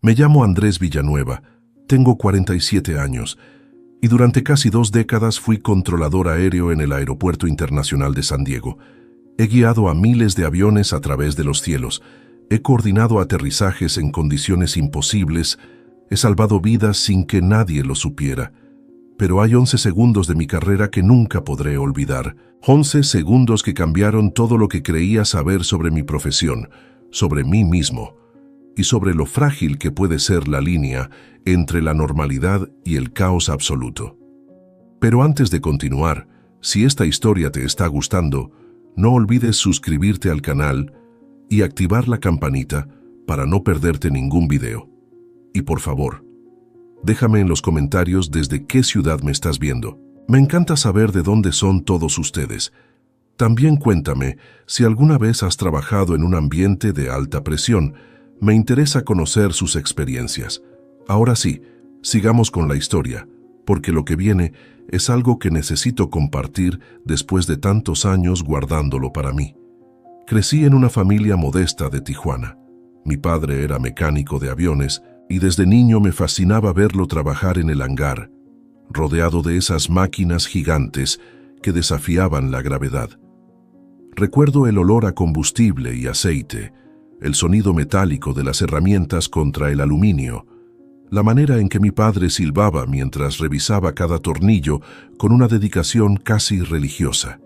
Me llamo Andrés Villanueva, tengo 47 años y durante casi 2 décadas fui controlador aéreo en el Aeropuerto Internacional de San Diego. He guiado a miles de aviones a través de los cielos, he coordinado aterrizajes en condiciones imposibles, he salvado vidas sin que nadie lo supiera. Pero hay 11 segundos de mi carrera que nunca podré olvidar. 11 segundos que cambiaron todo lo que creía saber sobre mi profesión, sobre mí mismo y sobre lo frágil que puede ser la línea entre la normalidad y el caos absoluto. Pero antes de continuar, si esta historia te está gustando, no olvides suscribirte al canal y activar la campanita para no perderte ningún video. Y por favor, déjame en los comentarios desde qué ciudad me estás viendo. Me encanta saber de dónde son todos ustedes. También cuéntame si alguna vez has trabajado en un ambiente de alta presión. Me interesa conocer sus experiencias. Ahora sí, sigamos con la historia, porque lo que viene es algo que necesito compartir después de tantos años guardándolo para mí. Crecí en una familia modesta de Tijuana. Mi padre era mecánico de aviones y desde niño me fascinaba verlo trabajar en el hangar, rodeado de esas máquinas gigantes que desafiaban la gravedad. Recuerdo el olor a combustible y aceite, el sonido metálico de las herramientas contra el aluminio, la manera en que mi padre silbaba mientras revisaba cada tornillo con una dedicación casi religiosa.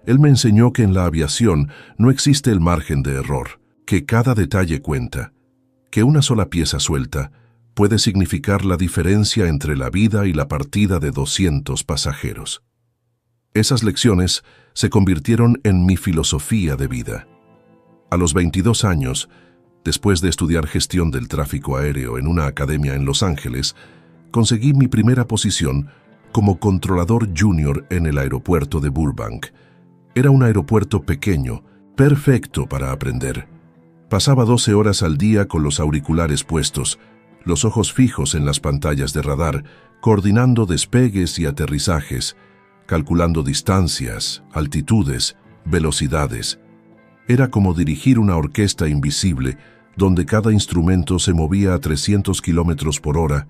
Él me enseñó que en la aviación no existe el margen de error, que cada detalle cuenta, que una sola pieza suelta puede significar la diferencia entre la vida y la partida de 200 pasajeros. Esas lecciones se convirtieron en mi filosofía de vida. A los 22 años, después de estudiar gestión del tráfico aéreo en una academia en Los Ángeles, conseguí mi primera posición como controlador junior en el aeropuerto de Burbank. Era un aeropuerto pequeño, perfecto para aprender. Pasaba 12 horas al día con los auriculares puestos, los ojos fijos en las pantallas de radar, coordinando despegues y aterrizajes, calculando distancias, altitudes, velocidades. Era como dirigir una orquesta invisible, donde cada instrumento se movía a 300 kilómetros por hora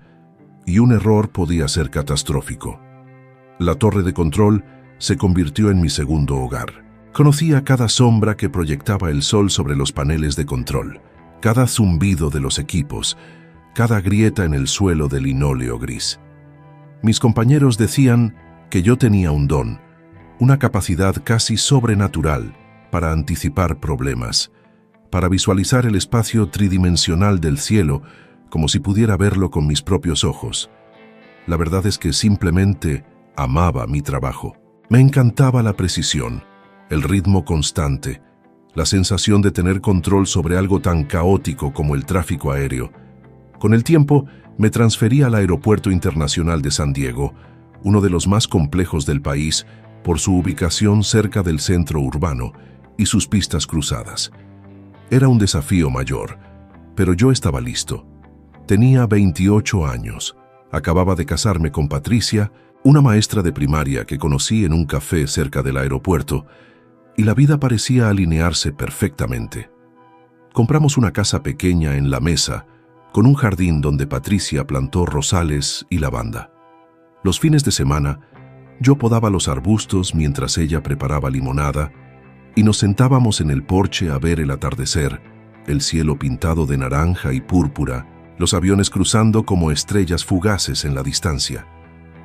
y un error podía ser catastrófico. La torre de control se convirtió en mi segundo hogar. Conocía cada sombra que proyectaba el sol sobre los paneles de control, cada zumbido de los equipos, cada grieta en el suelo de linóleo gris. Mis compañeros decían que yo tenía un don, una capacidad casi sobrenatural para anticipar problemas, para visualizar el espacio tridimensional del cielo como si pudiera verlo con mis propios ojos. La verdad es que simplemente amaba mi trabajo. Me encantaba la precisión, el ritmo constante, la sensación de tener control sobre algo tan caótico como el tráfico aéreo. Con el tiempo, me transferí al Aeropuerto Internacional de San Diego, uno de los más complejos del país por su ubicación cerca del centro urbano y sus pistas cruzadas. Era un desafío mayor, pero yo estaba listo. Tenía 28 años. Acababa de casarme con Patricia, una maestra de primaria que conocí en un café cerca del aeropuerto, y la vida parecía alinearse perfectamente. Compramos una casa pequeña en La Mesa, con un jardín donde Patricia plantó rosales y lavanda. Los fines de semana, yo podaba los arbustos mientras ella preparaba limonada, y nos sentábamos en el porche a ver el atardecer, el cielo pintado de naranja y púrpura, los aviones cruzando como estrellas fugaces en la distancia.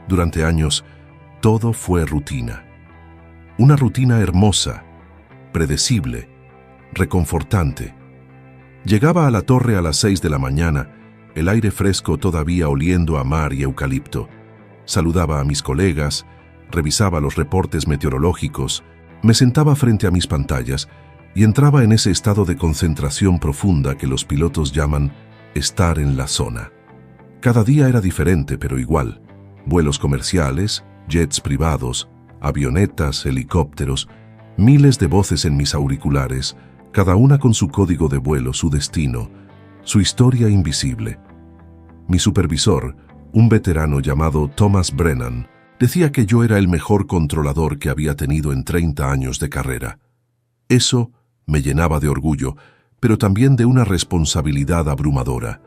Durante años, todo fue rutina. Una rutina hermosa, predecible, reconfortante. Llegaba a la torre a las 6 de la mañana, el aire fresco todavía oliendo a mar y eucalipto. Saludaba a mis colegas, revisaba los reportes meteorológicos, me sentaba frente a mis pantallas y entraba en ese estado de concentración profunda que los pilotos llaman estar en la zona. Cada día era diferente, pero igual. Vuelos comerciales, jets privados, avionetas, helicópteros, miles de voces en mis auriculares, cada una con su código de vuelo, su destino, su historia invisible. Mi supervisor, un veterano llamado Thomas Brennan, decía que yo era el mejor controlador que había tenido en 30 años de carrera. Eso me llenaba de orgullo, pero también de una responsabilidad abrumadora.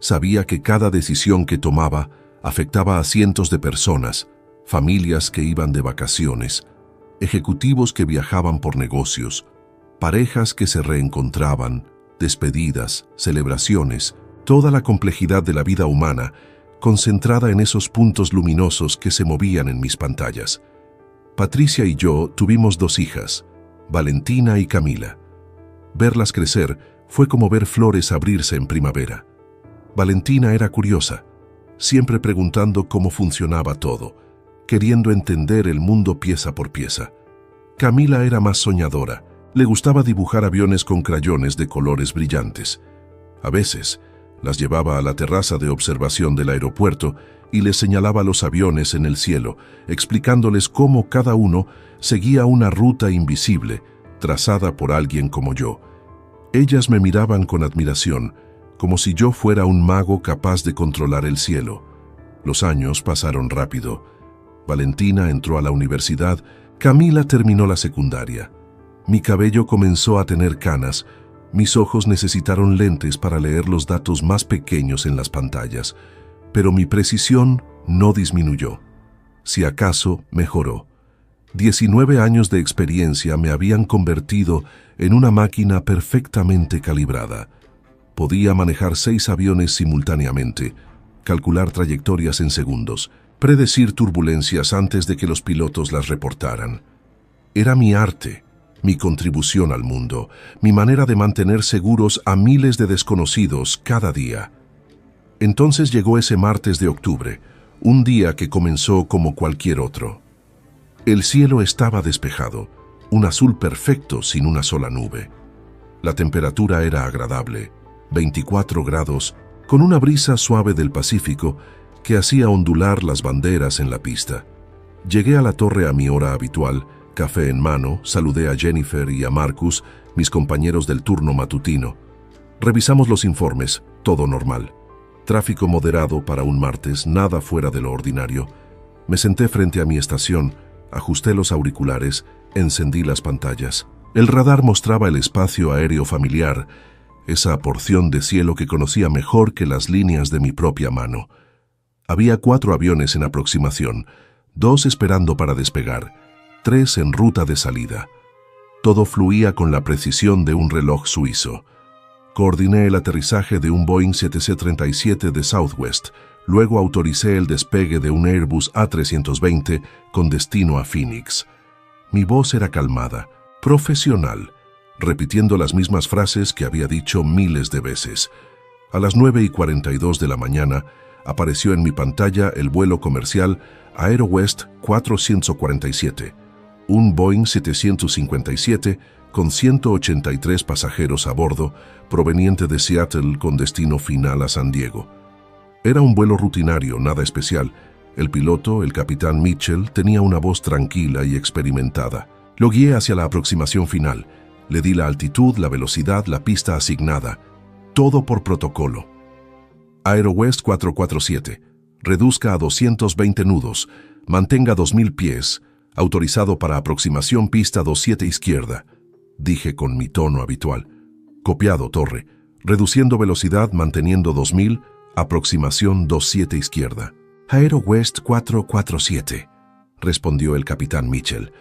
Sabía que cada decisión que tomaba afectaba a cientos de personas, familias que iban de vacaciones, ejecutivos que viajaban por negocios, parejas que se reencontraban, despedidas, celebraciones, toda la complejidad de la vida humana concentrada en esos puntos luminosos que se movían en mis pantallas. Patricia y yo tuvimos 2 hijas, Valentina y Camila. Verlas crecer fue como ver flores abrirse en primavera. Valentina era curiosa, siempre preguntando cómo funcionaba todo, queriendo entender el mundo pieza por pieza. Camila era más soñadora, le gustaba dibujar aviones con crayones de colores brillantes. A veces, las llevaba a la terraza de observación del aeropuerto y les señalaba los aviones en el cielo, explicándoles cómo cada uno seguía una ruta invisible, trazada por alguien como yo. Ellas me miraban con admiración, como si yo fuera un mago capaz de controlar el cielo. Los años pasaron rápido. Valentina entró a la universidad, Camila terminó la secundaria. Mi cabello comenzó a tener canas, mis ojos necesitaron lentes para leer los datos más pequeños en las pantallas, pero mi precisión no disminuyó. Si acaso, mejoró. 19 años de experiencia me habían convertido en una máquina perfectamente calibrada. Podía manejar 6 aviones simultáneamente, calcular trayectorias en segundos, predecir turbulencias antes de que los pilotos las reportaran. Era mi arte, mi contribución al mundo, mi manera de mantener seguros a miles de desconocidos cada día. Entonces llegó ese martes de octubre, un día que comenzó como cualquier otro. El cielo estaba despejado, un azul perfecto sin una sola nube. La temperatura era agradable, 24 grados, con una brisa suave del Pacífico que hacía ondular las banderas en la pista. Llegué a la torre a mi hora habitual, café en mano, saludé a Jennifer y a Marcus, mis compañeros del turno matutino. Revisamos los informes, todo normal. Tráfico moderado para un martes, nada fuera de lo ordinario. Me senté frente a mi estación, ajusté los auriculares, encendí las pantallas. El radar mostraba el espacio aéreo familiar, esa porción de cielo que conocía mejor que las líneas de mi propia mano. Había 4 aviones en aproximación, 2 esperando para despegar, 3 en ruta de salida. Todo fluía con la precisión de un reloj suizo. Coordiné el aterrizaje de un Boeing 737 de Southwest, luego autoricé el despegue de un Airbus A320 con destino a Phoenix. Mi voz era calmada, profesional, repitiendo las mismas frases que había dicho miles de veces. A las 9:42 de la mañana, apareció en mi pantalla el vuelo comercial AeroWest 447, un Boeing 757 con 183 pasajeros a bordo, proveniente de Seattle con destino final a San Diego. Era un vuelo rutinario, nada especial. El piloto, el capitán Mitchell, tenía una voz tranquila y experimentada. Lo guié hacia la aproximación final. Le di la altitud, la velocidad, la pista asignada. Todo por protocolo. AeroWest 447. Reduzca a 220 nudos. Mantenga 2000 pies. Autorizado para aproximación pista 27 izquierda. Dije con mi tono habitual. Copiado, torre. Reduciendo velocidad, manteniendo 2000, aproximación 27 izquierda. AeroWest 447, respondió el capitán Mitchell.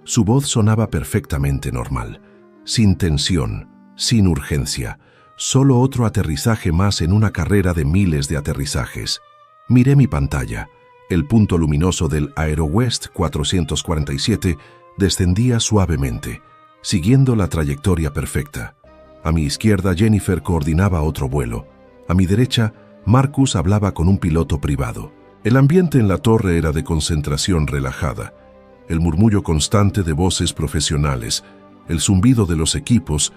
Su voz sonaba perfectamente normal. Sin tensión, sin urgencia. Solo otro aterrizaje más en una carrera de miles de aterrizajes. Miré mi pantalla. El punto luminoso del AeroWest 447 descendía suavemente, siguiendo la trayectoria perfecta. A mi izquierda, Jennifer coordinaba otro vuelo. A mi derecha, Marcus hablaba con un piloto privado. El ambiente en la torre era de concentración relajada. El murmullo constante de voces profesionales, el zumbido de los equipos,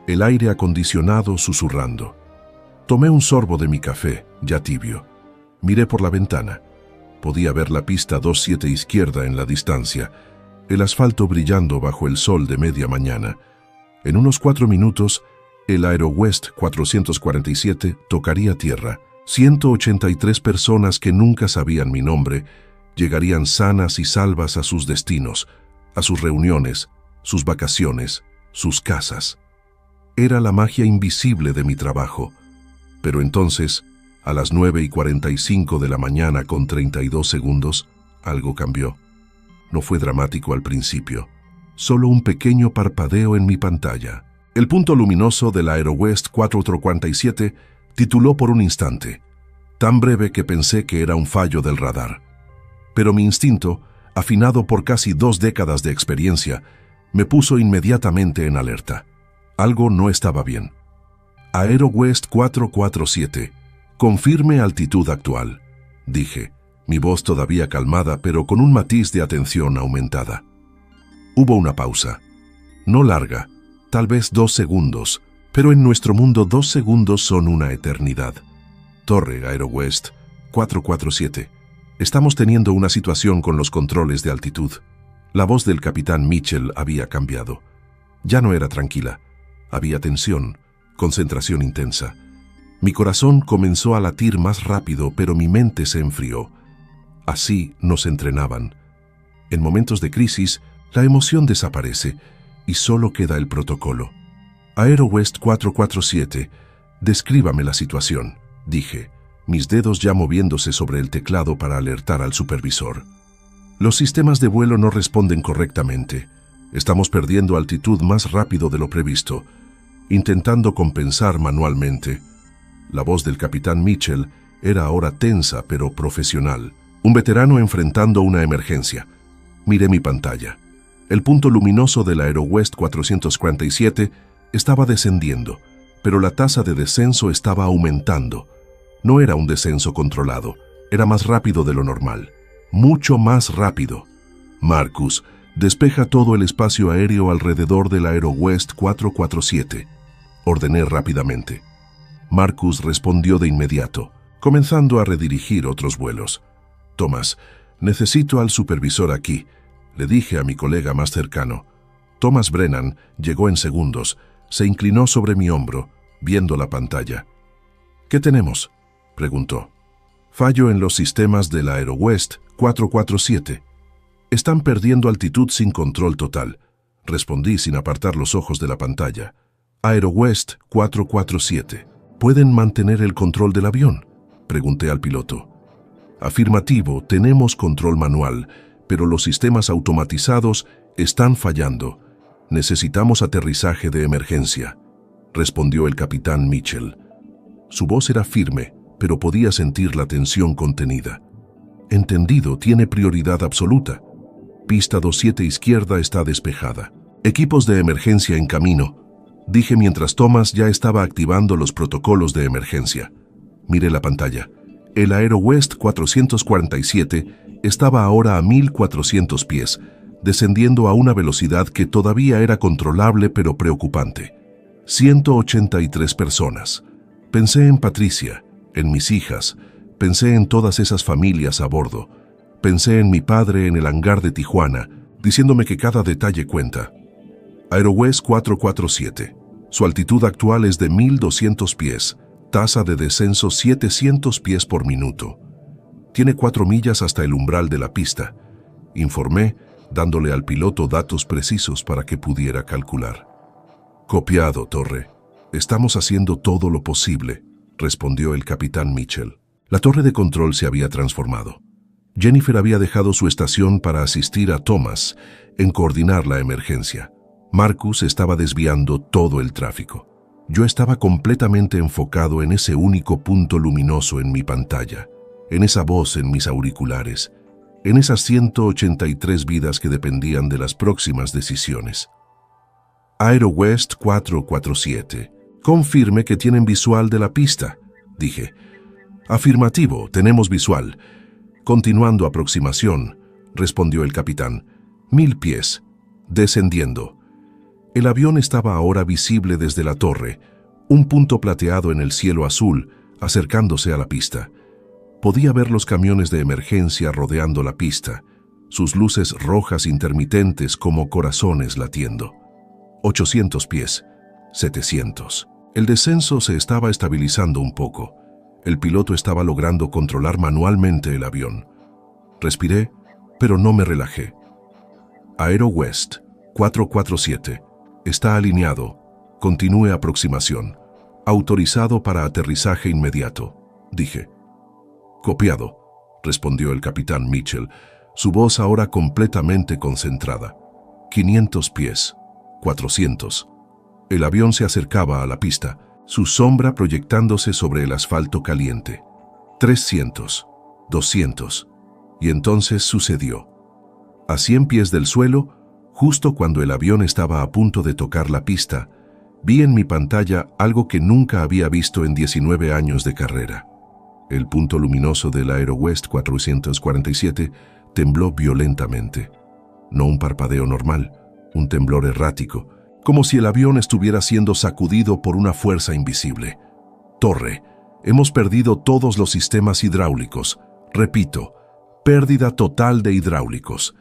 el aire acondicionado susurrando. Tomé un sorbo de mi café, ya tibio. Miré por la ventana. Podía ver la pista 27 izquierda en la distancia, el asfalto brillando bajo el sol de media mañana. En unos 4 minutos, el AeroWest 447 tocaría tierra. 183 personas que nunca sabían mi nombre llegarían sanas y salvas a sus destinos, a sus reuniones, sus vacaciones, sus casas. Era la magia invisible de mi trabajo. Pero entonces, A las 9:45 de la mañana con 32 segundos, algo cambió. No fue dramático al principio, solo un pequeño parpadeo en mi pantalla. El punto luminoso del AeroWest 447 tituló por un instante, tan breve que pensé que era un fallo del radar. Pero mi instinto, afinado por casi 2 décadas de experiencia, me puso inmediatamente en alerta. Algo no estaba bien. AeroWest 447, confirme altitud actual, dije, mi voz todavía calmada pero con un matiz de atención aumentada. Hubo una pausa, no larga, tal vez 2 segundos, pero en nuestro mundo 2 segundos son una eternidad. Torre AeroWest 447. Estamos teniendo una situación con los controles de altitud. La voz del capitán Mitchell había cambiado. Ya no era tranquila. Había tensión, concentración intensa. Mi corazón comenzó a latir más rápido, pero mi mente se enfrió. Así nos entrenaban. En momentos de crisis, la emoción desaparece y solo queda el protocolo. AeroWest 447, descríbame la situación, dije, mis dedos ya moviéndose sobre el teclado para alertar al supervisor. Los sistemas de vuelo no responden correctamente. Estamos perdiendo altitud más rápido de lo previsto, intentando compensar manualmente. La voz del capitán Mitchell era ahora tensa pero profesional, un veterano enfrentando una emergencia. Miré mi pantalla. El punto luminoso del AeroWest 447 estaba descendiendo, pero la tasa de descenso estaba aumentando. No era un descenso controlado, era más rápido de lo normal, mucho más rápido. Marcus, despeja todo el espacio aéreo alrededor del AeroWest 447. Ordené rápidamente. Marcus respondió de inmediato, comenzando a redirigir otros vuelos. Thomas, necesito al supervisor aquí, le dije a mi colega más cercano. Thomas Brennan llegó en segundos, se inclinó sobre mi hombro, viendo la pantalla. ¿Qué tenemos?, preguntó. Fallo en los sistemas del AeroWest 447. Están perdiendo altitud sin control total, respondí sin apartar los ojos de la pantalla. AeroWest 447. ¿Pueden mantener el control del avión?, pregunté al piloto. Afirmativo, tenemos control manual, pero los sistemas automatizados están fallando. Necesitamos aterrizaje de emergencia, respondió el capitán Mitchell. Su voz era firme, pero podía sentir la tensión contenida. Entendido, tiene prioridad absoluta. Pista 27 izquierda está despejada. Equipos de emergencia en camino, dije mientras Thomas ya estaba activando los protocolos de emergencia. Miré la pantalla. El AeroWest 447 estaba ahora a 1400 pies, descendiendo a una velocidad que todavía era controlable pero preocupante. 183 personas. Pensé en Patricia, en mis hijas, pensé en todas esas familias a bordo. Pensé en mi padre en el hangar de Tijuana, diciéndome que cada detalle cuenta. AeroWest 447. Su altitud actual es de 1200 pies, tasa de descenso 700 pies por minuto. Tiene 4 millas hasta el umbral de la pista, informé, dándole al piloto datos precisos para que pudiera calcular. Copiado, Torre. Estamos haciendo todo lo posible, respondió el capitán Mitchell. La torre de control se había transformado. Jennifer había dejado su estación para asistir a Thomas en coordinar la emergencia. Marcus estaba desviando todo el tráfico. Yo estaba completamente enfocado en ese único punto luminoso en mi pantalla, en esa voz en mis auriculares, en esas 183 vidas que dependían de las próximas decisiones. AeroWest 447. Confirme que tienen visual de la pista, dije. Afirmativo, tenemos visual. Continuando aproximación, respondió el capitán. 1000 pies. Descendiendo. El avión estaba ahora visible desde la torre, un punto plateado en el cielo azul, acercándose a la pista. Podía ver los camiones de emergencia rodeando la pista, sus luces rojas intermitentes como corazones latiendo. 800 pies, 700. El descenso se estaba estabilizando un poco. El piloto estaba logrando controlar manualmente el avión. Respiré, pero no me relajé. AeroWest 447. Está alineado. Continúe aproximación. Autorizado para aterrizaje inmediato. dije. «Copiado», respondió el capitán Mitchell, su voz ahora completamente concentrada. 500 pies, 400. El avión se acercaba a la pista, su sombra proyectándose sobre el asfalto caliente. 300, 200. Y entonces sucedió. A 100 pies del suelo, justo cuando el avión estaba a punto de tocar la pista, vi en mi pantalla algo que nunca había visto en 19 años de carrera. El punto luminoso del AeroWest 447 tembló violentamente. No un parpadeo normal, un temblor errático, como si el avión estuviera siendo sacudido por una fuerza invisible. «Torre, hemos perdido todos los sistemas hidráulicos. Repito, pérdida total de hidráulicos.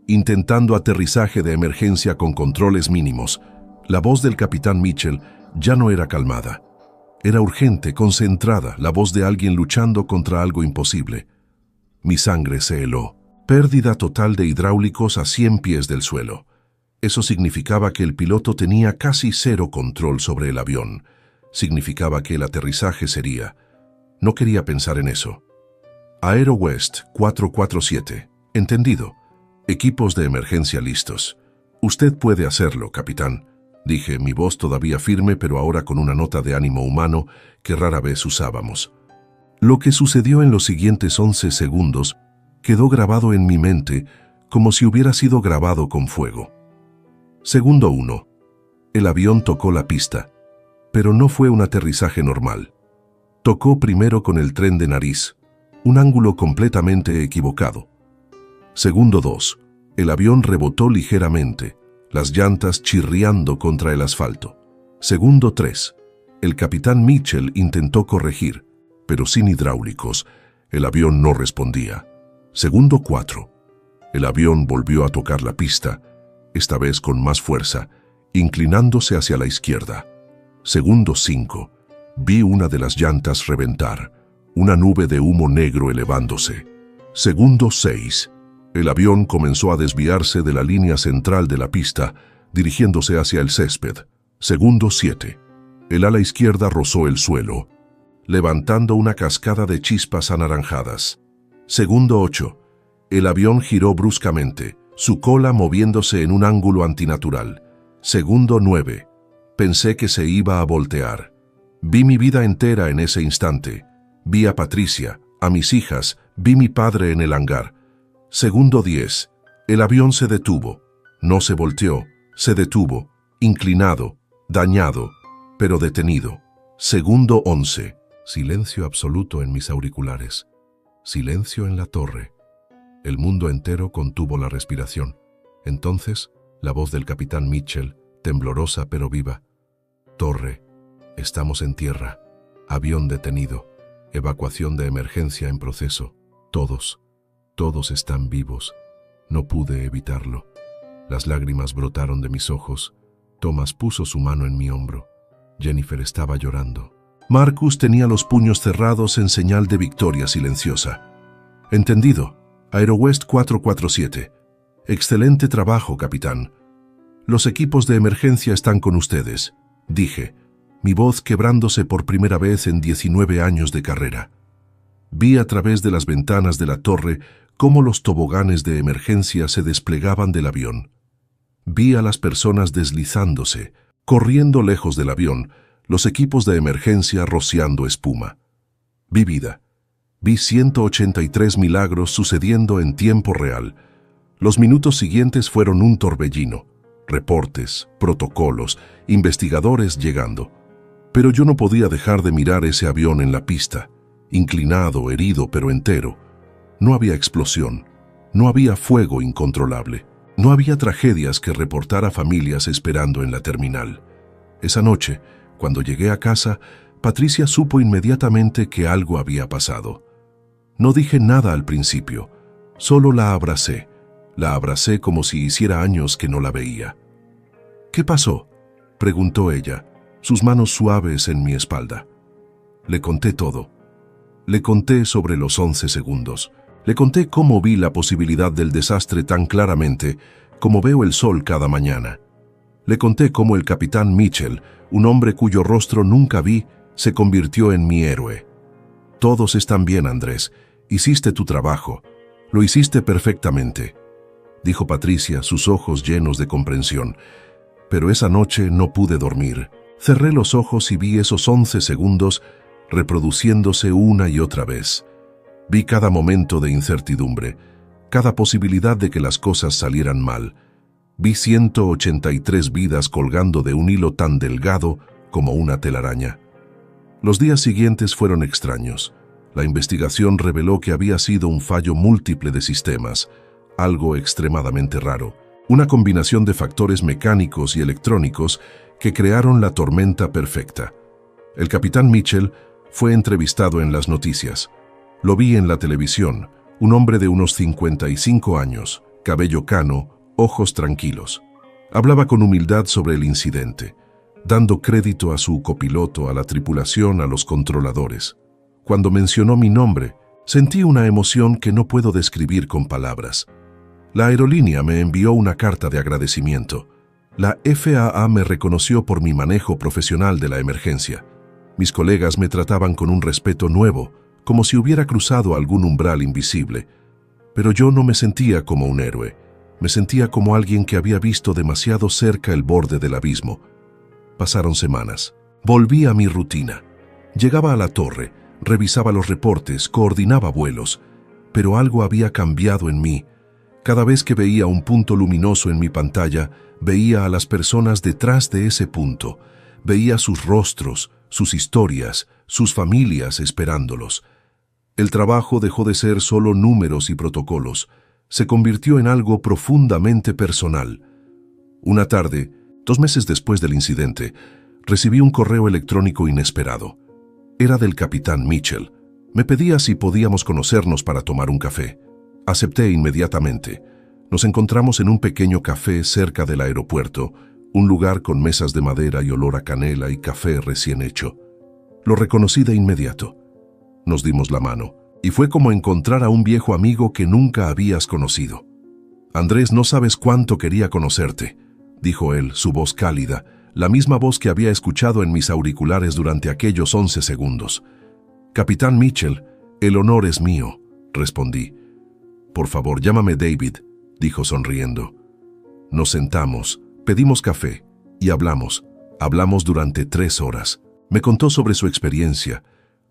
Intentando aterrizaje de emergencia con controles mínimos». La voz del capitán Mitchell ya no era calmada. Era urgente, concentrada, la voz de alguien luchando contra algo imposible. Mi sangre se heló. Pérdida total de hidráulicos a 100 pies del suelo. Eso significaba que el piloto tenía casi cero control sobre el avión. Significaba que el aterrizaje sería... No quería pensar en eso. AeroWest 447. Entendido. Equipos de emergencia listos. Usted puede hacerlo, capitán, dije, mi voz todavía firme, pero ahora con una nota de ánimo humano que rara vez usábamos. Lo que sucedió en los siguientes 11 segundos quedó grabado en mi mente como si hubiera sido grabado con fuego. Segundo 1. El avión tocó la pista, pero no fue un aterrizaje normal. Tocó primero con el tren de nariz, un ángulo completamente equivocado. Segundo 2. El avión rebotó ligeramente, las llantas chirriando contra el asfalto. Segundo 3. El capitán Mitchell intentó corregir, pero sin hidráulicos, el avión no respondía. Segundo 4. El avión volvió a tocar la pista, esta vez con más fuerza, inclinándose hacia la izquierda. Segundo 5. Vi una de las llantas reventar, una nube de humo negro elevándose. Segundo 6. El avión comenzó a desviarse de la línea central de la pista, dirigiéndose hacia el césped. Segundo 7. El ala izquierda rozó el suelo, levantando una cascada de chispas anaranjadas. Segundo 8. El avión giró bruscamente, su cola moviéndose en un ángulo antinatural. Segundo 9. Pensé que se iba a voltear. Vi mi vida entera en ese instante. Vi a Patricia, a mis hijas, vi mi padre en el hangar. Segundo 10. El avión se detuvo. No se volteó, se detuvo, inclinado, dañado, pero detenido. Segundo 11. Silencio absoluto en mis auriculares. Silencio en la torre. El mundo entero contuvo la respiración. Entonces, la voz del capitán Mitchell, temblorosa pero viva. «Torre, estamos en tierra. Avión detenido. Evacuación de emergencia en proceso. Todos están vivos. No pude evitarlo. Las lágrimas brotaron de mis ojos. Thomas puso su mano en mi hombro. Jennifer estaba llorando. Marcus tenía los puños cerrados en señal de victoria silenciosa. Entendido. AeroWest 447. Excelente trabajo, capitán. Los equipos de emergencia están con ustedes, dije, mi voz quebrándose por primera vez en 19 años de carrera. Vi a través de las ventanas de la torre cómo los toboganes de emergencia se desplegaban del avión. Vi a las personas deslizándose, corriendo lejos del avión, los equipos de emergencia rociando espuma. Vi vida. Vi 183 milagros sucediendo en tiempo real. Los minutos siguientes fueron un torbellino. Reportes, protocolos, investigadores llegando. Pero yo no podía dejar de mirar ese avión en la pista, inclinado, herido, pero entero. No había explosión, no había fuego incontrolable, no había tragedias que reportar a familias esperando en la terminal. Esa noche, cuando llegué a casa, Patricia supo inmediatamente que algo había pasado. No dije nada al principio, solo la abracé como si hiciera años que no la veía. «¿Qué pasó?», preguntó ella, sus manos suaves en mi espalda. Le conté todo. Le conté sobre los 11 segundos. Le conté cómo vi la posibilidad del desastre tan claramente como veo el sol cada mañana. Le conté cómo el capitán Mitchell, un hombre cuyo rostro nunca vi, se convirtió en mi héroe. Todos están bien, Andrés. Hiciste tu trabajo. Lo hiciste perfectamente, dijo Patricia, sus ojos llenos de comprensión. Pero esa noche no pude dormir. Cerré los ojos y vi esos 11 segundos reproduciéndose una y otra vez. Vi cada momento de incertidumbre, cada posibilidad de que las cosas salieran mal. Vi 183 vidas colgando de un hilo tan delgado como una telaraña. Los días siguientes fueron extraños. La investigación reveló que había sido un fallo múltiple de sistemas, algo extremadamente raro, una combinación de factores mecánicos y electrónicos que crearon la tormenta perfecta. El capitán Mitchell fue entrevistado en las noticias. Lo vi en la televisión, un hombre de unos 55 años, cabello cano, ojos tranquilos. Hablaba con humildad sobre el incidente, dando crédito a su copiloto, a la tripulación, a los controladores. Cuando mencionó mi nombre, sentí una emoción que no puedo describir con palabras. La aerolínea me envió una carta de agradecimiento. La FAA me reconoció por mi manejo profesional de la emergencia. Mis colegas me trataban con un respeto nuevo, como si hubiera cruzado algún umbral invisible. Pero yo no me sentía como un héroe. Me sentía como alguien que había visto demasiado cerca el borde del abismo. Pasaron semanas. Volví a mi rutina. Llegaba a la torre, revisaba los reportes, coordinaba vuelos. Pero algo había cambiado en mí. Cada vez que veía un punto luminoso en mi pantalla, veía a las personas detrás de ese punto. Veía sus rostros, sus historias, sus familias esperándolos. El trabajo dejó de ser solo números y protocolos. Se convirtió en algo profundamente personal. Una tarde, 2 meses después del incidente, recibí un correo electrónico inesperado. Era del capitán Mitchell. Me pedía si podíamos conocernos para tomar un café. Acepté inmediatamente. Nos encontramos en un pequeño café cerca del aeropuerto, un lugar con mesas de madera y olor a canela y café recién hecho. Lo reconocí de inmediato. Nos dimos la mano, y fue como encontrar a un viejo amigo que nunca habías conocido. Andrés, no sabes cuánto quería conocerte, dijo él, su voz cálida, la misma voz que había escuchado en mis auriculares durante aquellos 11 segundos. Capitán Mitchell, el honor es mío, respondí. Por favor, llámame David, dijo sonriendo. Nos sentamos, pedimos café y hablamos. Hablamos durante 3 horas. Me contó sobre su experiencia,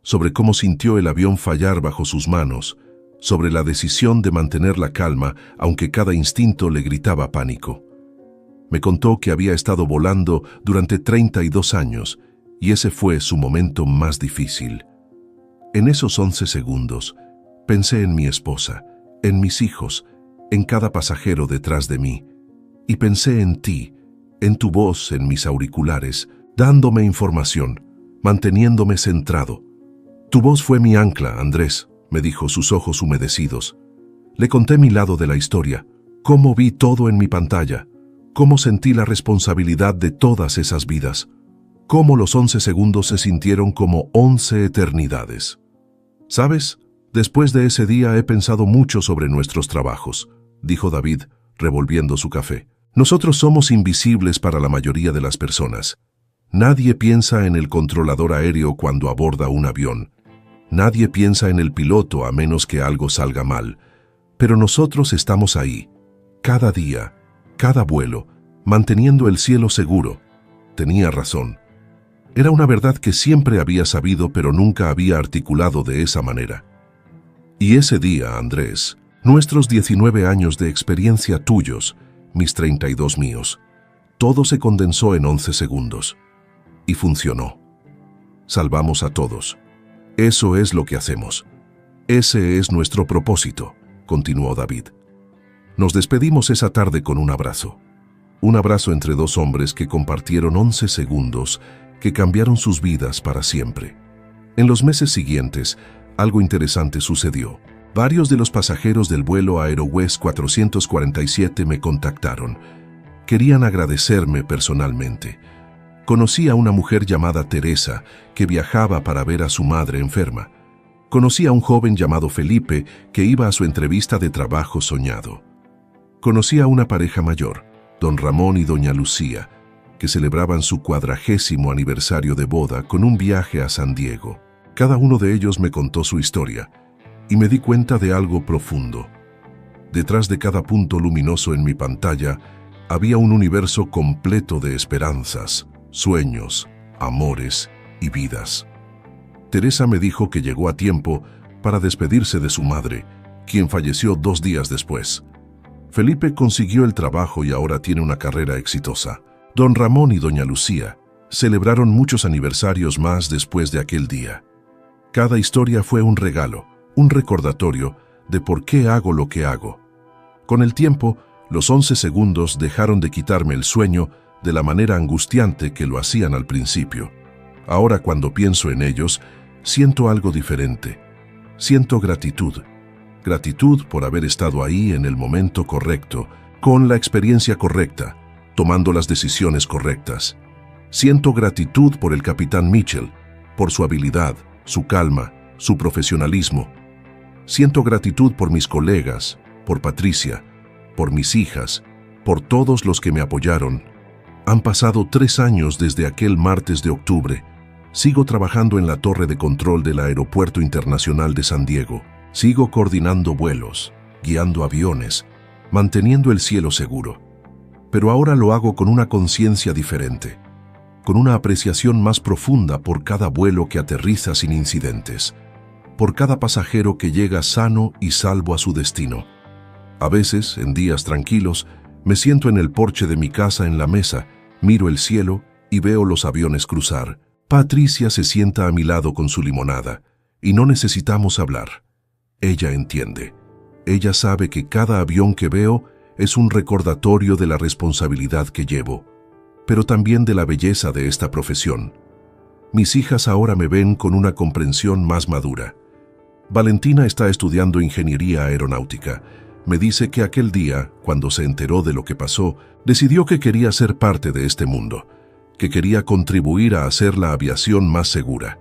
sobre cómo sintió el avión fallar bajo sus manos, sobre la decisión de mantener la calma, aunque cada instinto le gritaba pánico. Me contó que había estado volando durante 32 años y ese fue su momento más difícil. En esos 11 segundos, pensé en mi esposa, en mis hijos, en cada pasajero detrás de mí, y pensé en ti, en tu voz en mis auriculares, dándome información, manteniéndome centrado. Tu voz fue mi ancla, Andrés, me dijo, sus ojos humedecidos. Le conté mi lado de la historia, cómo vi todo en mi pantalla, cómo sentí la responsabilidad de todas esas vidas, cómo los 11 segundos se sintieron como 11 eternidades. ¿Sabes? Después de ese día he pensado mucho sobre nuestros trabajos, dijo David, revolviendo su café. Nosotros somos invisibles para la mayoría de las personas. Nadie piensa en el controlador aéreo cuando aborda un avión. Nadie piensa en el piloto a menos que algo salga mal. Pero nosotros estamos ahí, cada día, cada vuelo, manteniendo el cielo seguro. Tenía razón. Era una verdad que siempre había sabido, pero nunca había articulado de esa manera. Y ese día, Andrés, nuestros 19 años de experiencia tuyos, mis 32 míos, todo se condensó en 11 segundos. Y funcionó. Salvamos a todos. Eso es lo que hacemos. Ese es nuestro propósito, continuó David. Nos despedimos esa tarde con un abrazo. Un abrazo entre 2 hombres que compartieron 11 segundos que cambiaron sus vidas para siempre. En los meses siguientes, algo interesante sucedió. Varios de los pasajeros del vuelo AeroWest 447 me contactaron. Querían agradecerme personalmente. Conocí a una mujer llamada Teresa que viajaba para ver a su madre enferma. Conocí a un joven llamado Felipe que iba a su entrevista de trabajo soñado. Conocí a una pareja mayor, don Ramón y doña Lucía, que celebraban su 40º aniversario de boda con un viaje a San Diego. Cada uno de ellos me contó su historia, y me di cuenta de algo profundo. Detrás de cada punto luminoso en mi pantalla había un universo completo de esperanzas, sueños, amores y vidas. Teresa me dijo que llegó a tiempo para despedirse de su madre, quien falleció 2 días después. Felipe consiguió el trabajo y ahora tiene una carrera exitosa. Don Ramón y doña Lucía celebraron muchos aniversarios más después de aquel día. Cada historia fue un regalo, un recordatorio de por qué hago lo que hago. Con el tiempo, los 11 segundos dejaron de quitarme el sueño de la manera angustiante que lo hacían al principio. Ahora, cuando pienso en ellos, siento algo diferente. Siento gratitud. Gratitud por haber estado ahí en el momento correcto, con la experiencia correcta, tomando las decisiones correctas. Siento gratitud por el capitán Mitchell, por su habilidad, su calma, su profesionalismo. Siento gratitud por mis colegas, por Patricia, por mis hijas, por todos los que me apoyaron. Han pasado 3 años desde aquel martes de octubre. Sigo trabajando en la torre de control del Aeropuerto Internacional de San Diego. Sigo coordinando vuelos, guiando aviones, manteniendo el cielo seguro. Pero ahora lo hago con una conciencia diferente, con una apreciación más profunda por cada vuelo que aterriza sin incidentes, por cada pasajero que llega sano y salvo a su destino. A veces, en días tranquilos, me siento en el porche de mi casa en la mesa, miro el cielo y veo los aviones cruzar. Patricia se sienta a mi lado con su limonada y no necesitamos hablar. Ella entiende. Ella sabe que cada avión que veo es un recordatorio de la responsabilidad que llevo, pero también de la belleza de esta profesión. Mis hijas ahora me ven con una comprensión más madura. Valentina está estudiando ingeniería aeronáutica. Me dice que aquel día, cuando se enteró de lo que pasó, decidió que quería ser parte de este mundo, que quería contribuir a hacer la aviación más segura.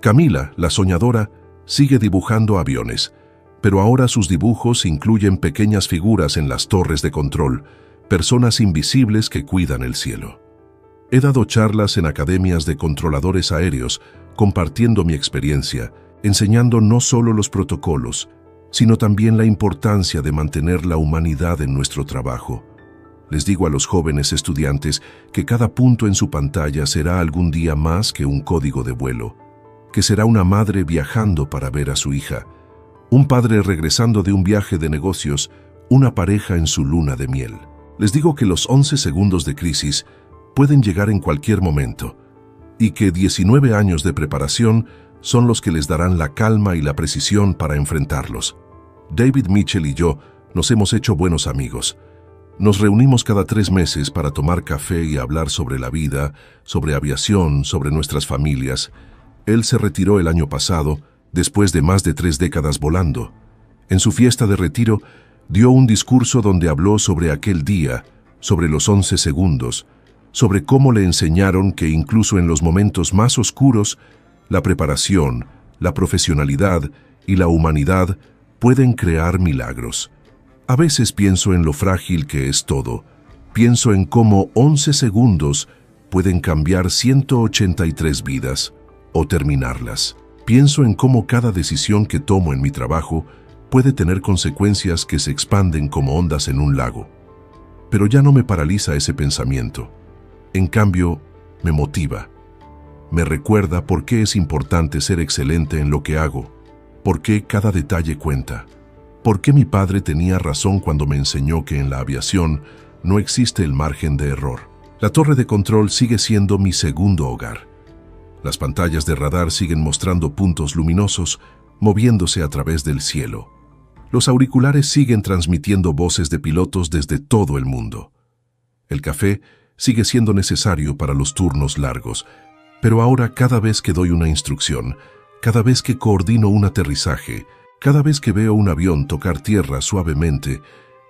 Camila, la soñadora, sigue dibujando aviones, pero ahora sus dibujos incluyen pequeñas figuras en las torres de control, personas invisibles que cuidan el cielo. He dado charlas en academias de controladores aéreos, compartiendo mi experiencia, enseñando no solo los protocolos, sino también la importancia de mantener la humanidad en nuestro trabajo. Les digo a los jóvenes estudiantes que cada punto en su pantalla será algún día más que un código de vuelo, que será una madre viajando para ver a su hija, un padre regresando de un viaje de negocios, una pareja en su luna de miel. Les digo que los 11 segundos de crisis pueden llegar en cualquier momento y que 19 años de preparación son los que les darán la calma y la precisión para enfrentarlos. David Mitchell y yo nos hemos hecho buenos amigos. Nos reunimos cada 3 meses para tomar café y hablar sobre la vida, sobre aviación, sobre nuestras familias. Él se retiró el año pasado, después de más de 3 décadas volando. En su fiesta de retiro, dio un discurso donde habló sobre aquel día, sobre los 11 segundos, sobre cómo le enseñaron que incluso en los momentos más oscuros, la preparación, la profesionalidad y la humanidad pueden crear milagros. A veces pienso en lo frágil que es todo. Pienso en cómo 11 segundos pueden cambiar 183 vidas o terminarlas. Pienso en cómo cada decisión que tomo en mi trabajo puede tener consecuencias que se expanden como ondas en un lago. Pero ya no me paraliza ese pensamiento. En cambio, me motiva. Me recuerda por qué es importante ser excelente en lo que hago, por qué cada detalle cuenta, por qué mi padre tenía razón cuando me enseñó que en la aviación no existe el margen de error. La torre de control sigue siendo mi segundo hogar. Las pantallas de radar siguen mostrando puntos luminosos, moviéndose a través del cielo. Los auriculares siguen transmitiendo voces de pilotos desde todo el mundo. El café sigue siendo necesario para los turnos largos, pero ahora cada vez que doy una instrucción, cada vez que coordino un aterrizaje, cada vez que veo un avión tocar tierra suavemente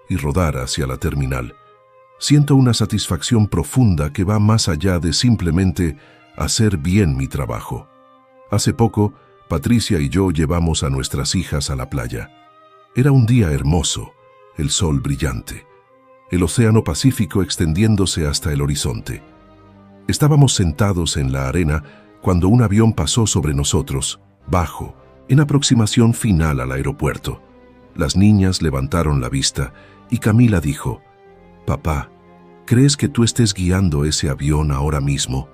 y rodar hacia la terminal, siento una satisfacción profunda que va más allá de simplemente hacer bien mi trabajo. Hace poco, Patricia y yo llevamos a nuestras hijas a la playa. Era un día hermoso, el sol brillante, el océano Pacífico extendiéndose hasta el horizonte. Estábamos sentados en la arena cuando un avión pasó sobre nosotros bajo, en aproximación final al aeropuerto. Las niñas levantaron la vista y Camila dijo: «Papá, ¿crees que tú estés guiando ese avión ahora mismo?»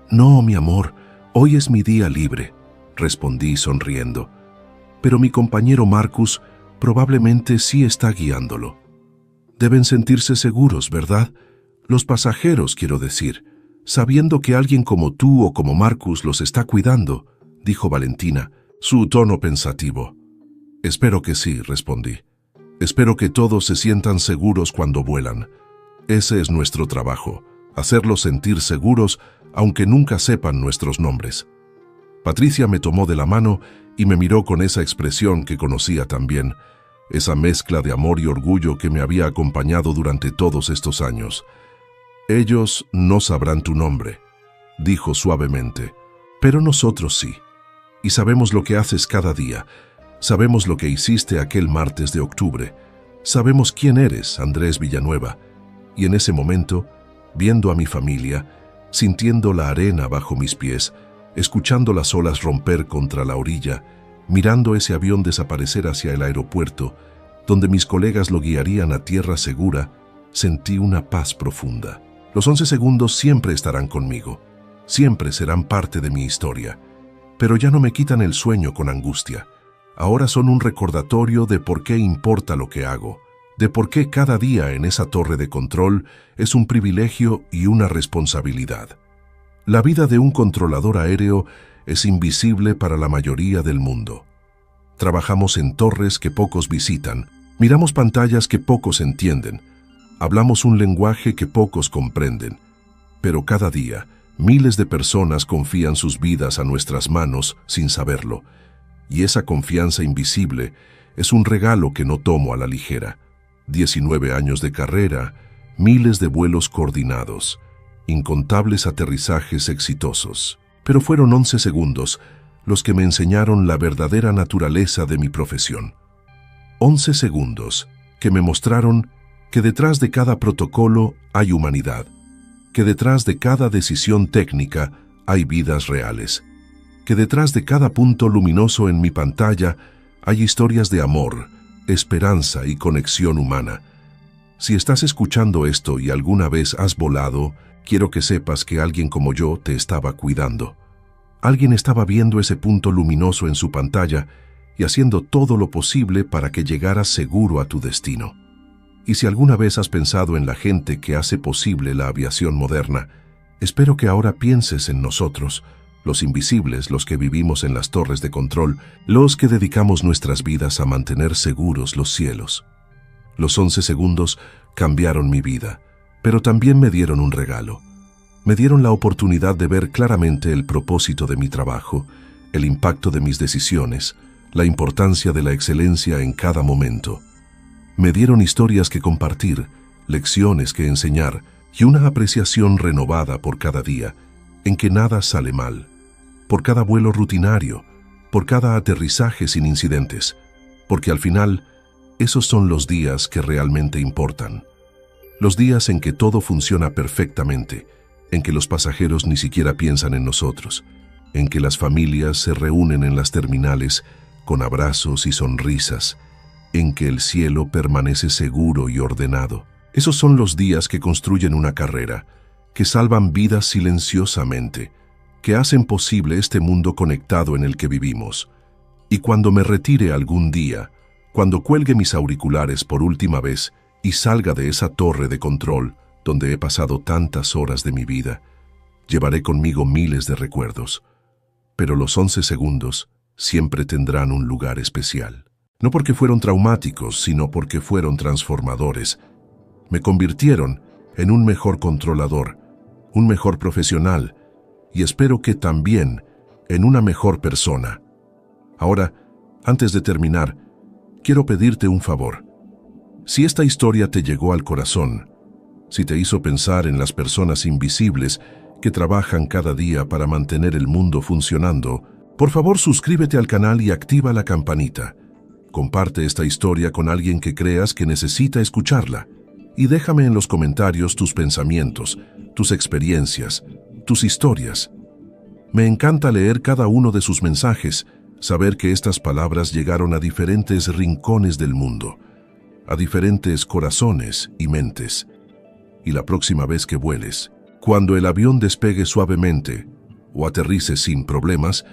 «No, mi amor, hoy es mi día libre», respondí sonriendo. «Pero mi compañero Marcus probablemente sí está guiándolo». «Deben sentirse seguros, ¿verdad? Los pasajeros, quiero decir, sabiendo que alguien como tú o como Marcus los está cuidando», dijo Valentina, su tono pensativo. «Espero que sí», respondí. «Espero que todos se sientan seguros cuando vuelan. Ese es nuestro trabajo, hacerlos sentir seguros aunque nunca sepan nuestros nombres». Patricia me tomó de la mano y me miró con esa expresión que conocía tan bien, esa mezcla de amor y orgullo que me había acompañado durante todos estos años. «Ellos no sabrán tu nombre», dijo suavemente, «pero nosotros sí. Y sabemos lo que haces cada día. Sabemos lo que hiciste aquel martes de octubre. Sabemos quién eres, Andrés Villanueva». Y en ese momento, viendo a mi familia, sintiendo la arena bajo mis pies, escuchando las olas romper contra la orilla, mirando ese avión desaparecer hacia el aeropuerto, donde mis colegas lo guiarían a tierra segura, sentí una paz profunda. Los 11 segundos siempre estarán conmigo, siempre serán parte de mi historia, pero ya no me quitan el sueño con angustia. Ahora son un recordatorio de por qué importa lo que hago, de por qué cada día en esa torre de control es un privilegio y una responsabilidad. La vida de un controlador aéreo es invisible para la mayoría del mundo. Trabajamos en torres que pocos visitan, miramos pantallas que pocos entienden, hablamos un lenguaje que pocos comprenden, pero cada día miles de personas confían sus vidas a nuestras manos sin saberlo, y esa confianza invisible es un regalo que no tomo a la ligera. 19 años de carrera, miles de vuelos coordinados, incontables aterrizajes exitosos. Pero fueron 11 segundos los que me enseñaron la verdadera naturaleza de mi profesión. 11 segundos que me mostraron que detrás de cada protocolo hay humanidad, que detrás de cada decisión técnica hay vidas reales, que detrás de cada punto luminoso en mi pantalla hay historias de amor, esperanza y conexión humana. Si estás escuchando esto y alguna vez has volado, quiero que sepas que alguien como yo te estaba cuidando. Alguien estaba viendo ese punto luminoso en su pantalla y haciendo todo lo posible para que llegaras seguro a tu destino. Y si alguna vez has pensado en la gente que hace posible la aviación moderna, espero que ahora pienses en nosotros, los invisibles, los que vivimos en las torres de control, los que dedicamos nuestras vidas a mantener seguros los cielos. Los 11 segundos cambiaron mi vida, pero también me dieron un regalo. Me dieron la oportunidad de ver claramente el propósito de mi trabajo, el impacto de mis decisiones, la importancia de la excelencia en cada momento. Me dieron historias que compartir, lecciones que enseñar y una apreciación renovada por cada día, en que nada sale mal, por cada vuelo rutinario, por cada aterrizaje sin incidentes, porque al final, esos son los días que realmente importan. Los días en que todo funciona perfectamente, en que los pasajeros ni siquiera piensan en nosotros, en que las familias se reúnen en las terminales con abrazos y sonrisas, en que el cielo permanece seguro y ordenado. Esos son los días que construyen una carrera, que salvan vidas silenciosamente, que hacen posible este mundo conectado en el que vivimos. Y cuando me retire algún día, cuando cuelgue mis auriculares por última vez y salga de esa torre de control donde he pasado tantas horas de mi vida, llevaré conmigo miles de recuerdos. Pero los 11 segundos siempre tendrán un lugar especial. No porque fueron traumáticos, sino porque fueron transformadores. Me convirtieron en un mejor controlador, un mejor profesional, y espero que también en una mejor persona. Ahora, antes de terminar, quiero pedirte un favor. Si esta historia te llegó al corazón, si te hizo pensar en las personas invisibles que trabajan cada día para mantener el mundo funcionando, por favor suscríbete al canal y activa la campanita. Comparte esta historia con alguien que creas que necesita escucharla y déjame en los comentarios tus pensamientos, tus experiencias, tus historias. Me encanta leer cada uno de sus mensajes Saber que estas palabras llegaron a diferentes rincones del mundo, a diferentes corazones y mentes. Y la próxima vez que vueles, cuando el avión despegue suavemente o aterrice sin problemas,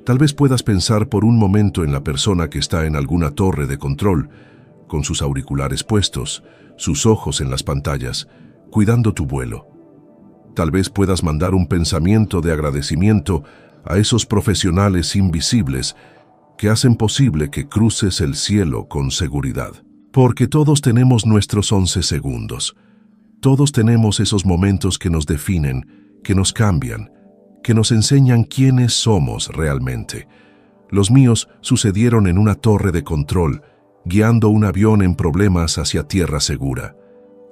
tal vez puedas pensar por un momento en la persona que está en alguna torre de control, con sus auriculares puestos, sus ojos en las pantallas, cuidando tu vuelo. Tal vez puedas mandar un pensamiento de agradecimiento a esos profesionales invisibles que hacen posible que cruces el cielo con seguridad. Porque todos tenemos nuestros 11 segundos. Todos tenemos esos momentos que nos definen, que nos cambian, que nos enseñan quiénes somos realmente. Los míos sucedieron en una torre de control, guiando un avión en problemas hacia tierra segura.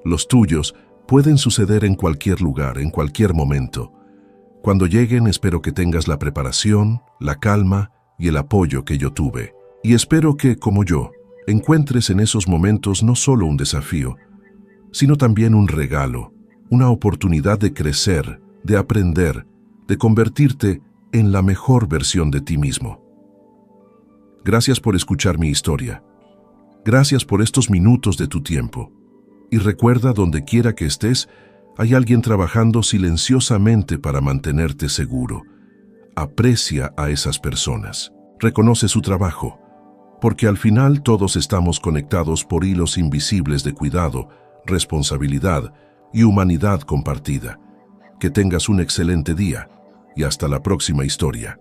Los tuyos pueden suceder en cualquier lugar, en cualquier momento. Cuando lleguen, espero que tengas la preparación, la calma y el apoyo que yo tuve. Y espero que, como yo, encuentres en esos momentos no solo un desafío, sino también un regalo, una oportunidad de crecer, de aprender, de convertirte en la mejor versión de ti mismo. Gracias por escuchar mi historia. Gracias por estos minutos de tu tiempo. Y recuerda, donde quiera que estés, hay alguien trabajando silenciosamente para mantenerte seguro. Aprecia a esas personas. Reconoce su trabajo, porque al final todos estamos conectados por hilos invisibles de cuidado, responsabilidad y humanidad compartida. Que tengas un excelente día y hasta la próxima historia.